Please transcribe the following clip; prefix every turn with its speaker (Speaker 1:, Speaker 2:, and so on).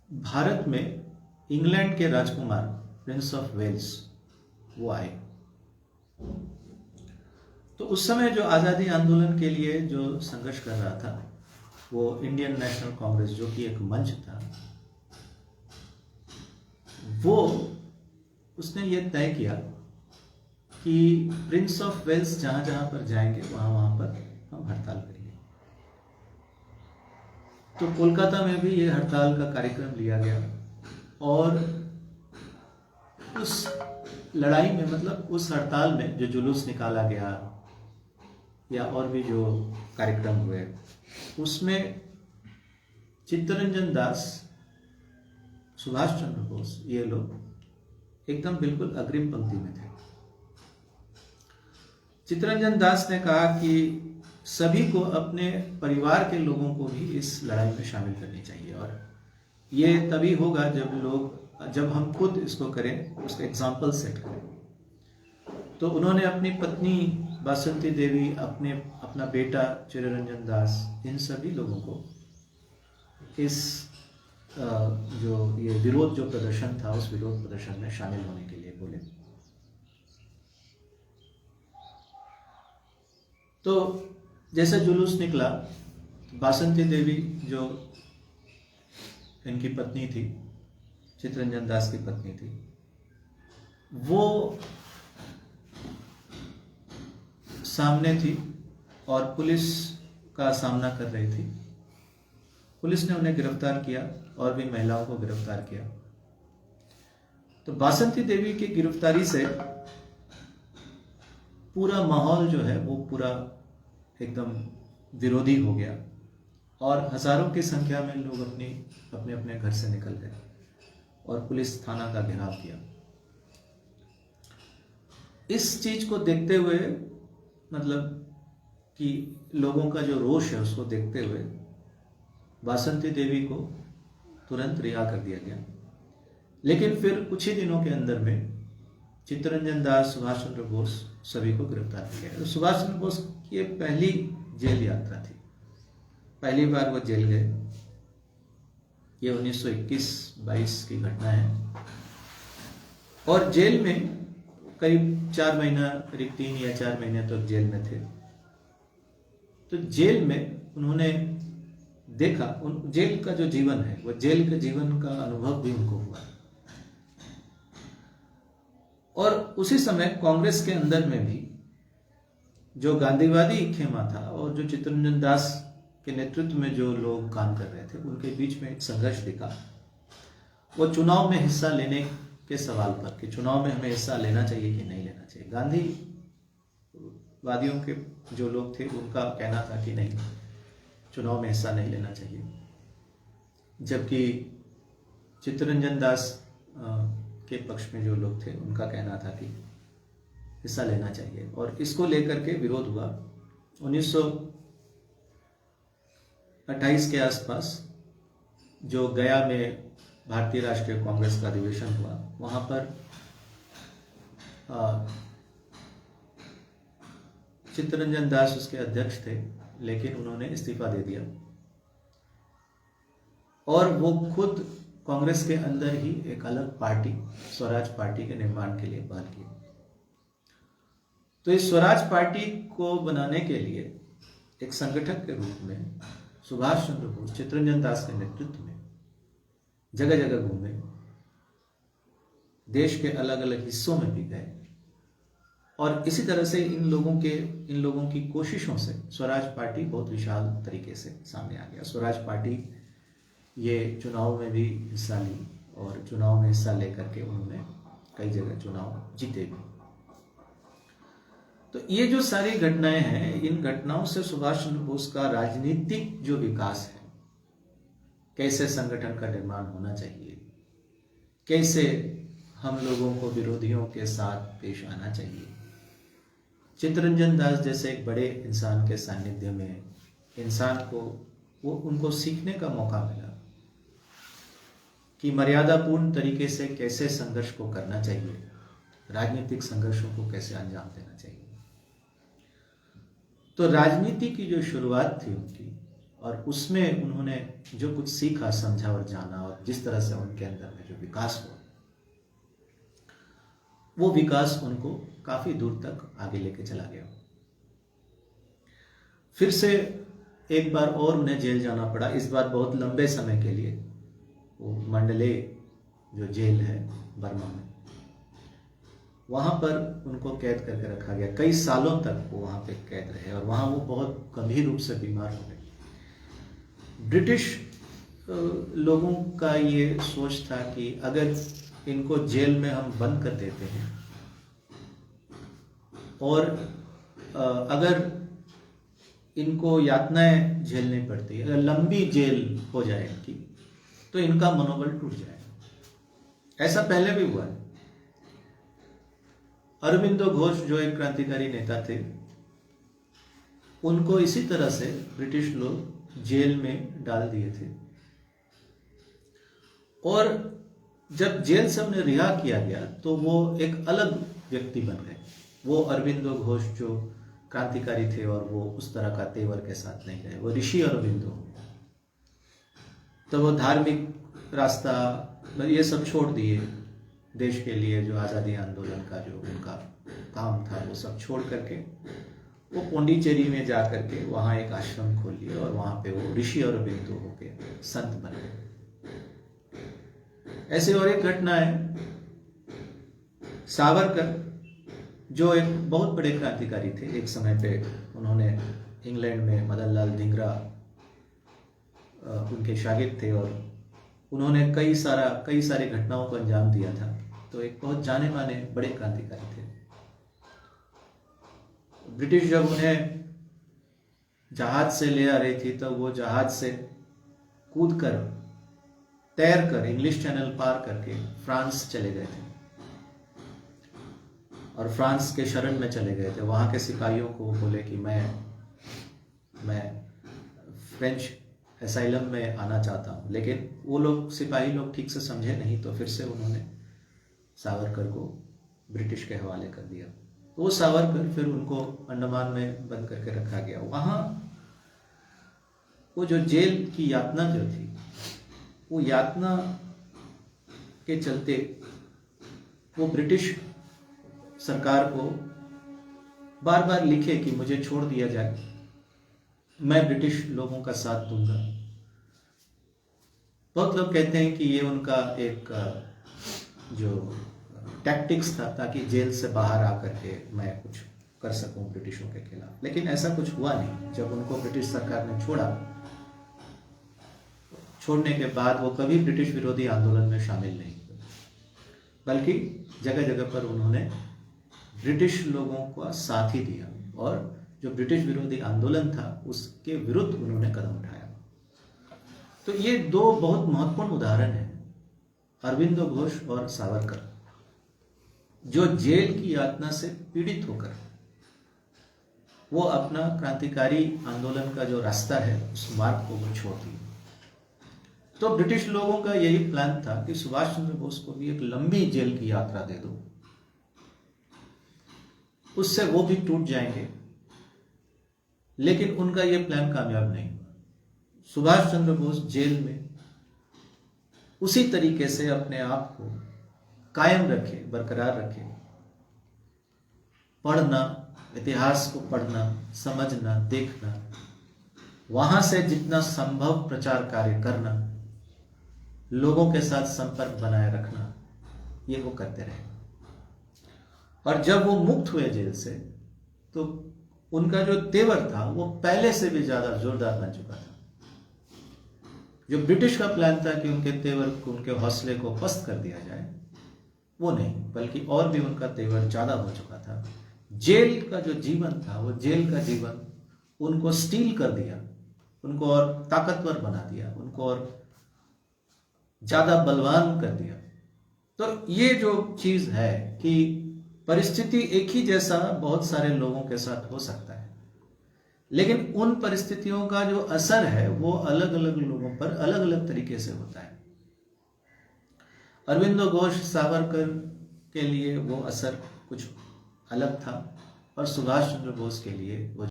Speaker 1: भारत में इंग्लैंड के राजकुमार Prince of Wales वो आए। तो उस समय जो आज़ादी आंदोलन के लिए जो संघर्ष कर रहा था वो इंडियन नेशनल कांग्रेस, जो कि एक मंच था, वो उसने ये तय किया कि प्रिंस ऑफ वेल्स जहाँ जहाँ पर जाएंगे वहाँ पर हम हड़ताल करेंगे। तो कोलकाता में भी ये हड़ताल का कार्यक्रम लिया गया और उस लड़ाई में, मतलब उस हड़ताल में जो जुलूस निकाला गया या और भी जो कार्यक्रम हुए, उसमें चित्तरंजन दास, सुभाष चंद्र बोस, ये लोग एकदम बिल्कुल अग्रिम पंक्ति में थे। चित्तरंजन दास ने कहा कि सभी को अपने परिवार के लोगों को भी इस लड़ाई में शामिल करनी चाहिए और ये तभी होगा जब हम खुद इसको करें, उसका एग्जाम्पल सेट करें। तो उन्होंने अपनी पत्नी बासंती देवी, अपना बेटा चित्तरंजन दास, इन सभी लोगों को इस जो ये विरोध जो प्रदर्शन था उस विरोध प्रदर्शन में शामिल होने के लिए बोले। तो जैसा जुलूस निकला, बासंती देवी जो इनकी पत्नी थी, चित्तरंजन दास की पत्नी थी, वो सामने थी और पुलिस का सामना कर रही थी। पुलिस ने उन्हें गिरफ्तार किया और भी महिलाओं को गिरफ्तार किया। तो बासंती देवी की गिरफ्तारी से पूरा माहौल जो है वो पूरा एकदम विरोधी हो गया और हजारों की संख्या में लोग अपने अपने घर से निकल गए और पुलिस थाना का घेराव किया। इस चीज को देखते हुए, मतलब कि लोगों का जो रोष है उसको देखते हुए, बासंती देवी को तुरंत रिहा कर दिया गया। लेकिन फिर कुछ ही दिनों के अंदर में चित्तरंजन दास, सुभाष चंद्र बोस सभी को गिरफ्तार किया गया। तो सुभाष चंद्र बोस की पहली जेल यात्रा थी, पहली बार वो जेल गए। ये 1921-22 की घटना है और जेल में करीब 4 महीना, करीब 3 या 4 महीने तक जेल में थे। तो जेल में उन्होंने देखा, जेल का जो जीवन है वो जेल के जीवन का अनुभव भी उनको हुआ। और उसी समय कांग्रेस के अंदर में भी जो गांधीवादी खेमा था और जो चित्तरंजन दास के नेतृत्व में जो लोग काम कर रहे थे, उनके बीच में एक संघर्ष दिखा। वो चुनाव में हिस्सा लेने के सवाल पर कि चुनाव में हमें हिस्सा लेना चाहिए कि नहीं लेना चाहिए। गांधीवादियों के जो लोग थे उनका कहना था कि नहीं, चुनाव में हिस्सा नहीं लेना चाहिए, जबकि चित्तरंजन दास के पक्ष में जो लोग थे उनका कहना था कि हिस्सा लेना चाहिए। और इसको लेकर के विरोध हुआ। 1928 के आसपास जो गया में भारतीय राष्ट्रीय कांग्रेस का अधिवेशन हुआ, वहां पर चित्तरंजन दास उसके अध्यक्ष थे, लेकिन उन्होंने इस्तीफा दे दिया और वो खुद कांग्रेस के अंदर ही एक अलग पार्टी, स्वराज पार्टी के निर्माण के लिए पहल की। तो इस स्वराज पार्टी को बनाने के लिए एक संगठक के रूप में सुभाष चंद्र बोस चित्तरंजन दास के नेतृत्व में जगह जगह घूमे, देश के अलग अलग हिस्सों में भी गए और इसी तरह से इन लोगों की कोशिशों से स्वराज पार्टी बहुत विशाल तरीके से सामने आ गया। स्वराज पार्टी ये चुनाव में भी हिस्सा ली और चुनाव में हिस्सा लेकर के उन्होंने कई जगह चुनाव जीते भी। तो ये जो सारी घटनाएं हैं, इन घटनाओं से सुभाष चंद्र बोस का राजनीतिक जो विकास है, कैसे संगठन का निर्माण होना चाहिए, कैसे हम लोगों को विरोधियों के साथ पेश आना चाहिए, चित्तरंजन दास जैसे एक बड़े इंसान के सानिध्य में इंसान को उनको सीखने का मौका मिला कि मर्यादापूर्ण तरीके से कैसे संघर्ष को करना चाहिए, राजनीतिक संघर्षों को कैसे अंजाम देना चाहिए। तो राजनीति की जो शुरुआत थी उनकी और उसमें उन्होंने जो कुछ सीखा, समझा और जाना, और जिस तरह से उनके अंदर में जो विकास हुआ, वो विकास उनको काफी दूर तक आगे लेके चला गया। फिर से एक बार और उन्हें जेल जाना पड़ा, इस बार बहुत लंबे समय के लिए। वो मंडले जो जेल है बर्मा में, वहां पर उनको कैद करके रखा गया। कई सालों तक वो वहां पे कैद रहे और वहां वो बहुत गंभीर रूप से बीमार हो गए। ब्रिटिश लोगों का ये सोच था कि अगर इनको जेल में हम बंद कर देते हैं और अगर इनको यातनाएं झेलनी पड़ती है, अगर लंबी जेल हो जाए इनकी, तो इनका मनोबल टूट जाएगा। ऐसा पहले भी हुआ है। अरबिंदो घोष जो एक क्रांतिकारी नेता थे, उनको इसी तरह से ब्रिटिश लोग जेल में डाल दिए थे, और जब जेल से उन्हें रिहा किया गया तो वो एक अलग व्यक्ति बन गए। वो अरबिंदो घोष जो क्रांतिकारी थे और वो उस तरह का तेवर के साथ नहीं रहे, वो ऋषि अरबिंदो। तो वो धार्मिक रास्ता ये सब छोड़ दिए, देश के लिए जो आज़ादी आंदोलन का जो उनका काम था वो सब छोड़ करके वो पौंडीचेरी में जा करके वहाँ एक आश्रम खोल लिया और वहाँ पे वो ऋषि अरबिंदो होके संत बन गए। ऐसे और एक घटना है, सावरकर जो एक बहुत बड़े क्रांतिकारी थे, एक समय पे उन्होंने इंग्लैंड में मदन लाल धिंगरा उनके शागिर्द थे और उन्होंने कई सारी घटनाओं को अंजाम दिया था। तो एक बहुत जाने माने बड़े क्रांतिकारी थे। ब्रिटिश जब उन्हें जहाज से ले आ रही थी तो वो जहाज से कूदकर तैरकर इंग्लिश चैनल पार करके फ्रांस चले गए थे और फ्रांस के शरण में चले गए थे। वहाँ के सिपाहियों को बोले कि मैं फ्रेंच एसाइलम में आना चाहता हूँ, लेकिन वो लोग सिपाही लोग ठीक से समझे नहीं, तो फिर से उन्होंने सावरकर को ब्रिटिश के हवाले कर दिया। तो वो सावरकर फिर उनको अंडमान में बंद करके रखा गया। वहाँ वो जो जेल की यातना जो थी, वो यातना के चलते वो ब्रिटिश सरकार को बार बार लिखे कि मुझे छोड़ दिया जाए, मैं ब्रिटिश लोगों का साथ दूंगा। बहुत लोग कहते हैं कि ये उनका एक जो टैक्टिक्स था ताकि जेल से बाहर आकर के मैं कुछ कर सकूं ब्रिटिशों के खिलाफ, लेकिन ऐसा कुछ हुआ नहीं। जब उनको ब्रिटिश सरकार ने छोड़ने के बाद वो कभी ब्रिटिश विरोधी आंदोलन में शामिल नहीं हुए, बल्कि जगह जगह पर उन्होंने ब्रिटिश लोगों का साथ ही दिया और जो ब्रिटिश विरोधी आंदोलन था उसके विरुद्ध उन्होंने कदम उठाया। तो ये दो बहुत महत्वपूर्ण उदाहरण हैं, अरबिंदो घोष और सावरकर, जो जेल की यातना से पीड़ित होकर वो अपना क्रांतिकारी आंदोलन का जो रास्ता है उस मार्ग को वो छोड़ दिए। तो ब्रिटिश लोगों का यही प्लान था कि सुभाष चंद्र बोस को भी एक लंबी जेल की यात्रा दे दो, उससे वो भी टूट जाएंगे, लेकिन उनका यह प्लान कामयाब नहीं हुआ। सुभाष चंद्र बोस जेल में उसी तरीके से अपने आप को कायम रखे, बरकरार रखे, पढ़ना, इतिहास को पढ़ना, समझना, देखना, वहां से जितना संभव प्रचार कार्य करना, लोगों के साथ संपर्क बनाए रखना, ये वो करते रहे। और जब वो मुक्त हुए जेल से तो उनका जो तेवर था वो पहले से भी ज्यादा जोरदार बन चुका था। जो ब्रिटिश का प्लान था कि उनके तेवर को, उनके हौसले को पस्त कर दिया जाए, वो नहीं, बल्कि और भी उनका तेवर ज्यादा हो चुका था। जेल का जो जीवन था, वो जेल का जीवन उनको स्टील कर दिया, उनको और ताकतवर बना दिया, उनको और ज्यादा बलवान कर दिया। तो ये जो चीज है कि परिस्थिति एक ही जैसा बहुत सारे लोगों के साथ हो सकता है, लेकिन उन परिस्थितियों का जो असर है वो अलग अलग लोगों पर अलग अलग तरीके से होता है। अरबिंदो घोष, सावरकर के लिए वो असर कुछ अलग था और सुभाष चंद्र बोस के लिए वो